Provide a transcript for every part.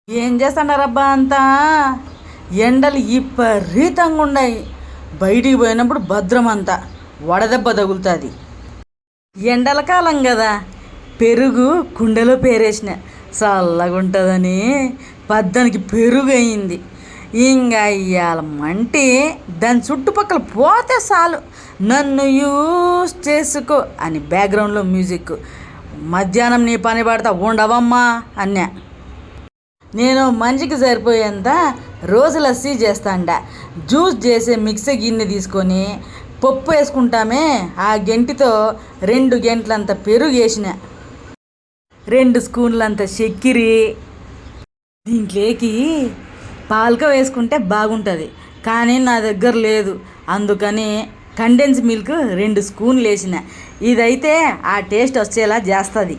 ఏం చేస్తున్నారబ్బా అంతా ఎండలు విపరీతంగా ఉన్నాయి. బయటికి పోయినప్పుడు భద్రం అంతా వడదెబ్బ తగులుతుంది. ఎండల కాలం కదా, పెరుగు కుండలో పేరేసిన చల్లగా ఉంటుందని పద్దానికి పెరుగు అయింది. ఇంకా ఇవాళ మంటి దాని చుట్టుపక్కల పోతే చాలు నన్ను యూస్ చేసుకో అని బ్యాక్గ్రౌండ్లో మ్యూజిక్. మధ్యాహ్నం నీ పని పడతా ఉండవమ్మా అన్నా. నేను మనిషికి సరిపోయేంత రోజు లస్సీ చేస్తాండ. జ్యూస్ చేసే మిక్సీ గిన్నె తీసుకొని పప్పు వేసుకుంటామే, ఆ గెంటితో 2 గంటలంత పెరుగు వేసిన, 2 స్పూన్లంత చక్కెర. దీంట్లోకి పాలక వేసుకుంటే బాగుంటుంది, కానీ నా దగ్గర లేదు. అందుకని కండెన్స్ మిల్క్ 2 స్పూన్లు వేసిన. ఇదైతే ఆ టేస్ట్ వచ్చేలా చేస్తుంది.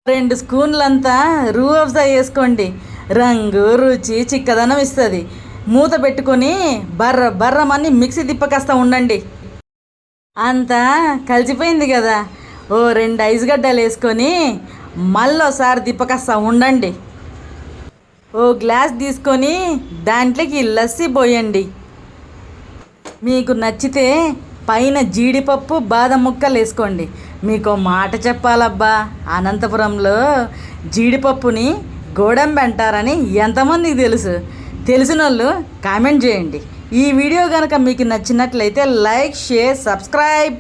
2 స్పూన్లంతా రూఅఫ్జా వేసుకోండి. రంగు రుచి చిక్కదనం ఇస్తుంది. మూత పెట్టుకొని బర్రమని మిక్సీ తిప్పకాస్తా ఉండండి. అంతా కలిసిపోయింది కదా, ఓ 2 ఐస్ గడ్డలు వేసుకొని మళ్ళోసారి తిప్పకాస్తా ఉండండి. ఓ గ్లాస్ తీసుకొని దాంట్లోకి లస్సీ పోయండి. మీకు నచ్చితే పైన జీడిపప్పు బాదం ముక్కలు వేసుకోండి. మీకు మాట చెప్పాలబ్బా, అనంతపురంలో జీడిపప్పుని గోడంబి అంటారని ఎంతమందికి తెలుసు? తెలిసిన వాళ్ళు కామెంట్ చేయండి. ఈ వీడియో కనుక మీకు నచ్చినట్లయితే లైక్, షేర్, సబ్స్క్రైబ్.